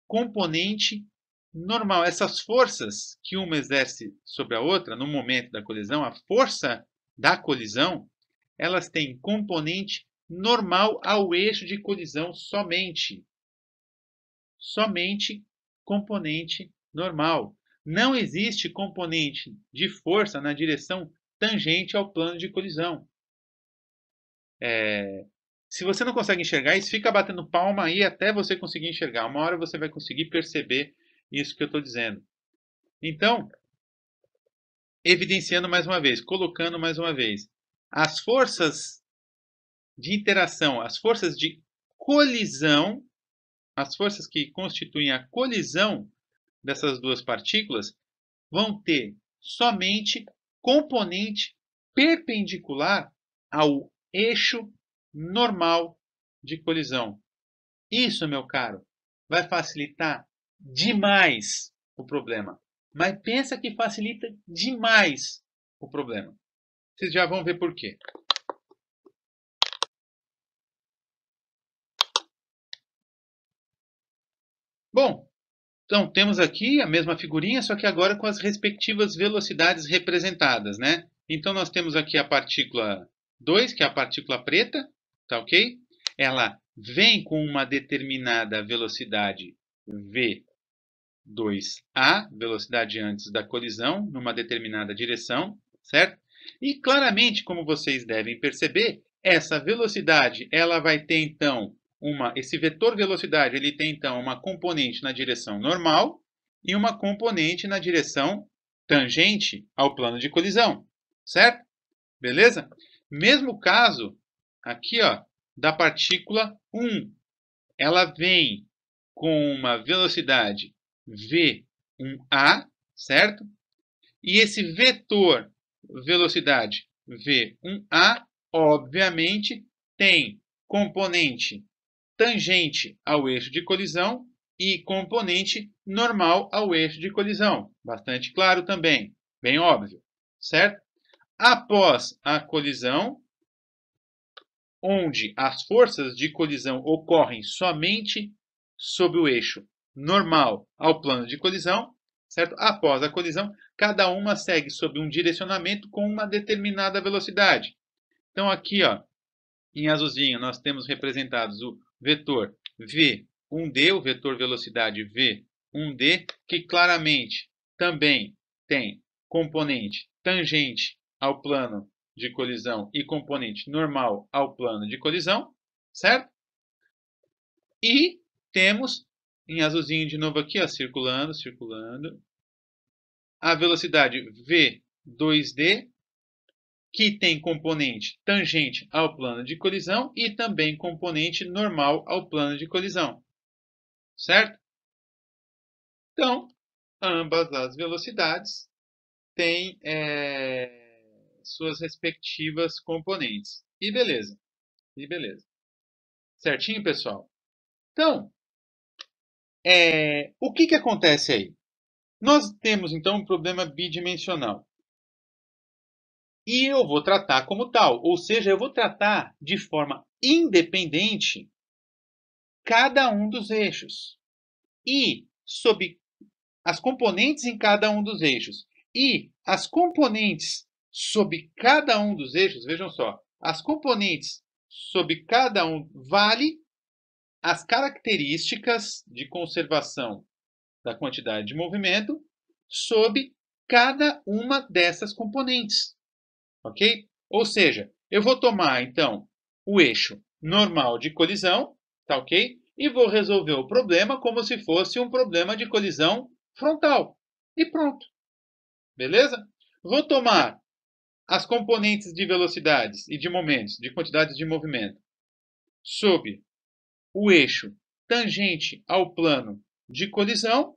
componente normal. Essas forças que uma exerce sobre a outra no momento da colisão, a força da colisão, elas têm componente normal ao eixo de colisão somente. Somente componente normal. Não existe componente de força na direção tangente ao plano de colisão. Se você não consegue enxergar isso, fica batendo palma aí até você conseguir enxergar. Uma hora você vai conseguir perceber isso que eu estou dizendo. Então, evidenciando mais uma vez, colocando mais uma vez, as forças de interação, as forças de colisão, as forças que constituem a colisão dessas duas partículas, vão ter somente componente perpendicular ao eixo normal de colisão. Isso, meu caro, vai facilitar demais o problema. Mas pensa que facilita demais o problema. Vocês já vão ver por quê. Bom, então temos aqui a mesma figurinha, só que agora com as respectivas velocidades representadas, né? Então nós temos aqui a partícula 2, que é a partícula preta, tá ok? Ela vem com uma determinada velocidade v2a, velocidade antes da colisão, numa determinada direção, certo? E claramente, como vocês devem perceber, essa velocidade ela vai ter então esse vetor velocidade ele tem então uma componente na direção normal e uma componente na direção tangente ao plano de colisão, certo? Beleza? Mesmo caso aqui, ó, da partícula 1, ela vem com uma velocidade v1a, certo? E esse vetor velocidade v1a, obviamente, tem componente tangente ao eixo de colisão e componente normal ao eixo de colisão. Bastante claro também, bem óbvio, certo? Após a colisão, onde as forças de colisão ocorrem somente sob o eixo normal ao plano de colisão, certo? Após a colisão, cada uma segue sob um direcionamento com uma determinada velocidade. Então, aqui, ó, em azulzinho, nós temos representados o vetor V1D, o vetor velocidade V1D, que claramente também tem componente tangente ao plano de colisão e componente normal ao plano de colisão, certo? E temos, em azulzinho de novo aqui, ó, circulando, a velocidade V2D, que tem componente tangente ao plano de colisão e também componente normal ao plano de colisão, certo? Então, ambas as velocidades têm suas respectivas componentes. E beleza. Certinho, pessoal? Então, o que acontece aí? Nós temos, então, um problema bidimensional. E eu vou tratar como tal, ou seja, eu vou tratar de forma independente cada um dos eixos. E sob as componentes em cada um dos eixos. E as componentes sob cada um dos eixos, vejam só, as componentes sob cada um vale as características de conservação da quantidade de movimento sob cada uma dessas componentes. Ok? Ou seja, eu vou tomar, então, o eixo normal de colisão, tá ok? E vou resolver o problema como se fosse um problema de colisão frontal. E pronto. Beleza? Vou tomar as componentes de velocidades e de momentos, de quantidades de movimento, sob o eixo tangente ao plano de colisão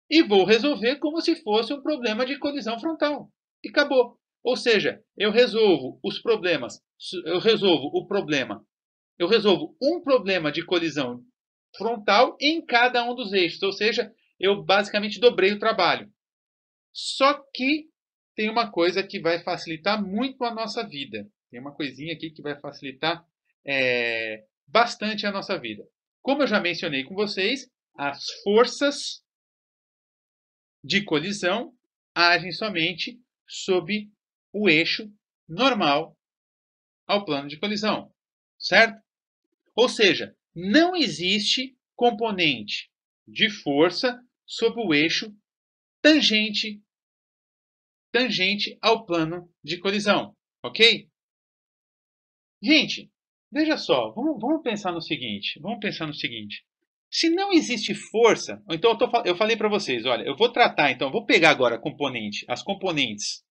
e vou resolver como se fosse um problema de colisão frontal. E acabou. Ou seja, eu resolvo os problemas, eu resolvo um problema de colisão frontal em cada um dos eixos. Ou seja, eu basicamente dobrei o trabalho. Só que tem uma coisa que vai facilitar muito a nossa vida. Tem uma coisinha aqui que vai facilitar bastante a nossa vida. Como eu já mencionei com vocês, as forças de colisão agem somente sob o eixo normal ao plano de colisão, certo? Ou seja, não existe componente de força sob o eixo tangente ao plano de colisão, ok? Gente, veja só, vamos pensar no seguinte, se não existe força, então eu falei para vocês, olha, eu vou tratar, então, vou pegar agora as componentes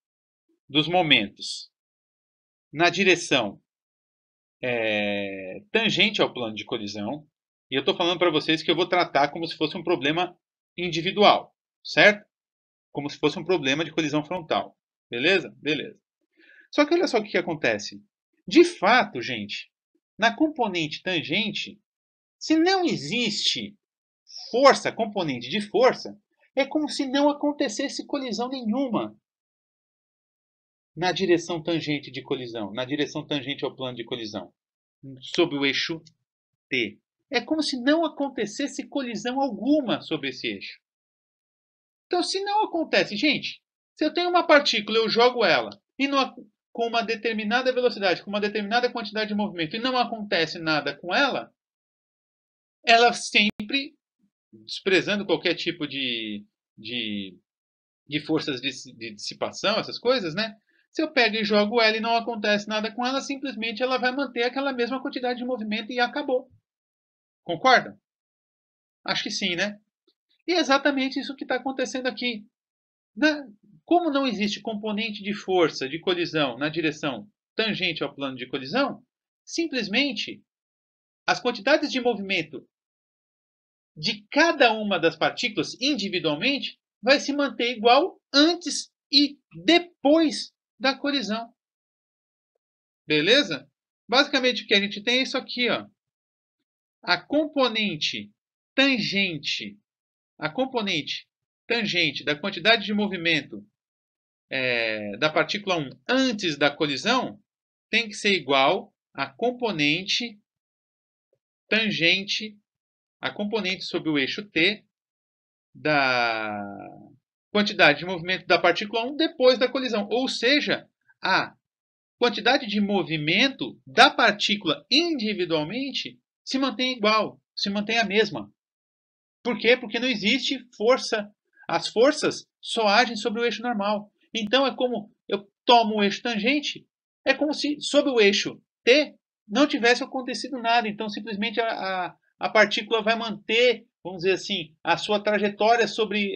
dos momentos na direção tangente ao plano de colisão, e eu estou falando para vocês que eu vou tratar como se fosse um problema individual, certo? Como se fosse um problema de colisão frontal. Beleza? Beleza. Só que olha só o que acontece. De fato, gente, na componente tangente, se não existe força, componente de força, é como se não acontecesse colisão nenhuma na direção tangente de colisão, na direção tangente ao plano de colisão, sob o eixo T. É como se não acontecesse colisão alguma sobre esse eixo. Então, se não acontece, gente, se eu tenho uma partícula, eu jogo ela e com uma determinada velocidade, com uma determinada quantidade de movimento, e não acontece nada com ela, ela sempre, desprezando qualquer tipo de forças de dissipação, essas coisas, né? Se eu pego e jogo ela e não acontece nada com ela, simplesmente ela vai manter aquela mesma quantidade de movimento e acabou. Concorda? Acho que sim, né? E é exatamente isso que está acontecendo aqui. Como não existe componente de força de colisão na direção tangente ao plano de colisão, simplesmente as quantidades de movimento de cada uma das partículas individualmente vai se manter igual antes e depois da colisão. Beleza? Basicamente o que a gente tem é isso aqui, ó. A componente tangente da quantidade de movimento da partícula 1 antes da colisão tem que ser igual à componente tangente, a componente sob o eixo T da quantidade de movimento da partícula 1 depois da colisão. Ou seja, a quantidade de movimento da partícula individualmente se mantém igual, se mantém a mesma. Por quê? Porque não existe força. As forças só agem sobre o eixo normal. Então, é como eu tomo o eixo tangente, é como se sobre o eixo T não tivesse acontecido nada. Então, simplesmente a partícula vai manter, vamos dizer assim, a sua trajetória sobre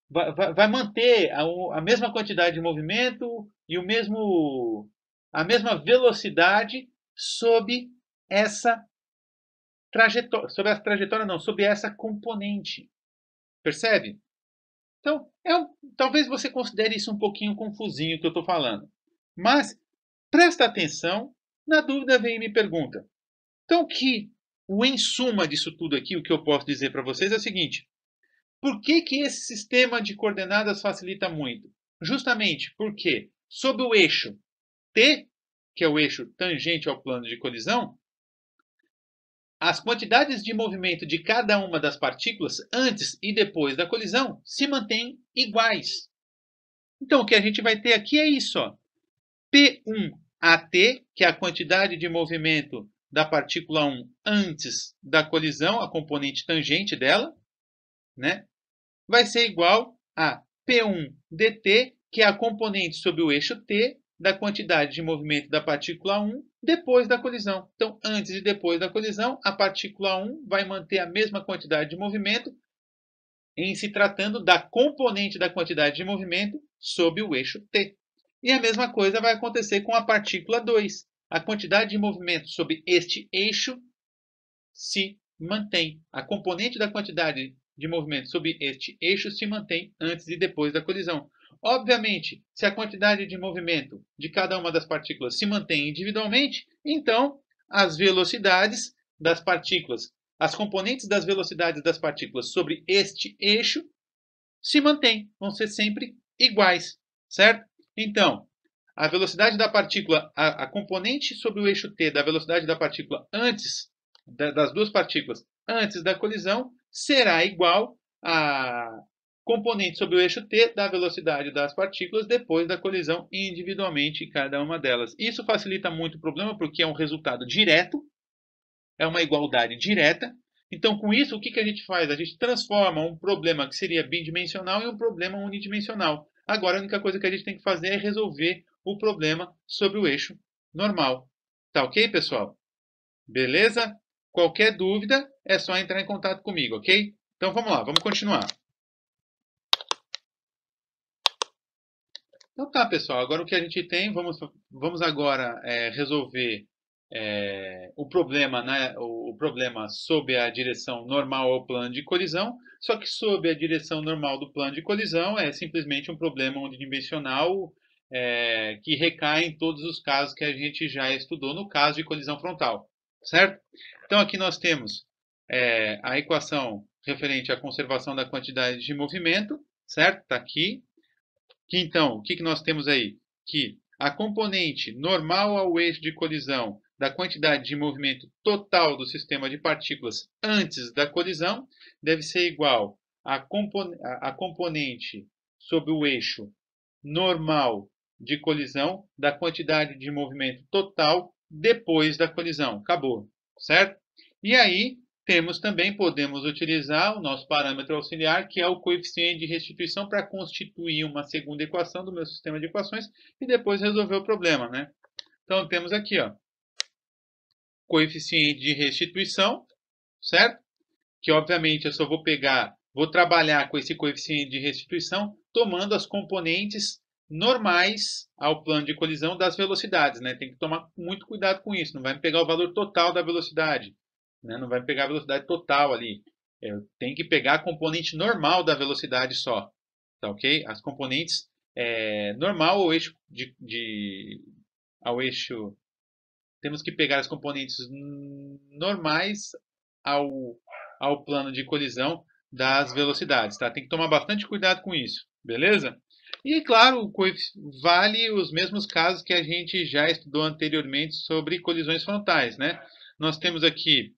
vai manter a mesma quantidade de movimento e a mesma velocidade sob essa sobre essa componente. Percebe? Então, talvez você considere isso um pouquinho confusinho que eu estou falando. Mas, presta atenção, na dúvida vem e me pergunta. Então, o em suma disso tudo aqui, o que eu posso dizer para vocês é o seguinte. Por que esse sistema de coordenadas facilita muito? Justamente porque, sob o eixo T, que é o eixo tangente ao plano de colisão, as quantidades de movimento de cada uma das partículas antes e depois da colisão se mantêm iguais. Então, o que a gente vai ter aqui é isso. Ó. P1AT, que é a quantidade de movimento da partícula 1 antes da colisão, a componente tangente dela, né? Vai ser igual a P1DT, que é a componente sobre o eixo T da quantidade de movimento da partícula 1 depois da colisão. Então, antes e depois da colisão, a partícula 1 vai manter a mesma quantidade de movimento em se tratando da componente da quantidade de movimento sob o eixo T. E a mesma coisa vai acontecer com a partícula 2. A quantidade de movimento sob este eixo se mantém. A componente da quantidade de movimento sob este eixo se mantém antes e depois da colisão. Obviamente, se a quantidade de movimento de cada uma das partículas se mantém individualmente, então as velocidades das partículas, as componentes das velocidades das partículas sobre este eixo se mantêm, vão ser sempre iguais, certo? Então, a velocidade da partícula, a componente sobre o eixo T da velocidade da partícula antes das duas partículas antes da colisão será igual a componente sobre o eixo T da velocidade das partículas depois da colisão individualmente cada uma delas. Isso facilita muito o problema porque é um resultado direto, é uma igualdade direta. Então, com isso, o que a gente faz? A gente transforma um problema que seria bidimensional em um problema unidimensional. Agora, a única coisa que a gente tem que fazer é resolver o problema sobre o eixo normal. Tá ok, pessoal? Beleza? Qualquer dúvida é só entrar em contato comigo, ok? Então vamos lá, vamos continuar. Então tá, pessoal, agora o que a gente tem, vamos agora resolver o problema, né, o problema sob a direção normal ao plano de colisão, só que sob a direção normal do plano de colisão é simplesmente um problema unidimensional que recai em todos os casos que a gente já estudou no caso de colisão frontal, certo? Então aqui nós temos a equação referente à conservação da quantidade de movimento, certo? Está aqui. Que então, o que nós temos aí? Que a componente normal ao eixo de colisão da quantidade de movimento total do sistema de partículas antes da colisão deve ser igual à componente sobre o eixo normal de colisão da quantidade de movimento total depois da colisão. Acabou, certo? E aí, podemos utilizar o nosso parâmetro auxiliar, que é o coeficiente de restituição, para constituir uma segunda equação do meu sistema de equações e depois resolver o problema, né? Então, temos aqui, ó, coeficiente de restituição, certo? Que, obviamente, eu só vou trabalhar com esse coeficiente de restituição tomando as componentes normais ao plano de colisão das velocidades, né? Tem que tomar muito cuidado com isso, não vai pegar o valor total da velocidade. Não vai pegar a velocidade total ali. Tem que pegar a componente normal da velocidade só. Tá ok? As componentes normal ao eixo ao eixo. Temos que pegar as componentes normais ao plano de colisão das velocidades. Tá? Tem que tomar bastante cuidado com isso. Beleza? E, claro, vale os mesmos casos que a gente já estudou anteriormente sobre colisões frontais. Né? Nós temos aqui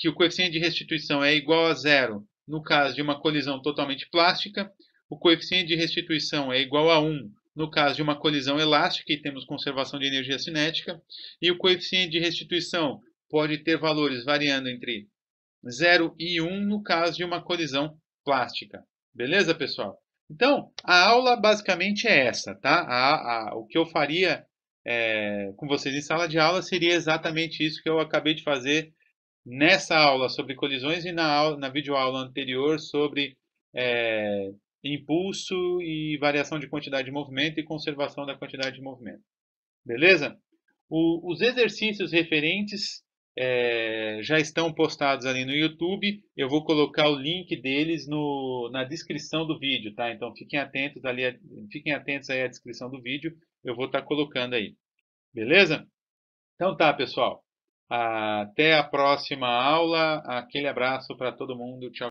que o coeficiente de restituição é igual a zero no caso de uma colisão totalmente plástica, o coeficiente de restituição é igual a 1 no caso de uma colisão elástica e temos conservação de energia cinética, e o coeficiente de restituição pode ter valores variando entre 0 e 1 no caso de uma colisão plástica. Beleza, pessoal? Então, a aula basicamente é essa, tá? O que eu faria com vocês em sala de aula seria exatamente isso que eu acabei de fazer nessa aula sobre colisões e na videoaula anterior sobre impulso e variação de quantidade de movimento e conservação da quantidade de movimento. Beleza? Os exercícios referentes já estão postados ali no YouTube. Eu vou colocar o link deles na descrição do vídeo, tá? Então fiquem atentos aí à descrição do vídeo. Eu vou estar colocando aí. Beleza? Então tá, pessoal. Até a próxima aula. Aquele abraço para todo mundo. Tchau.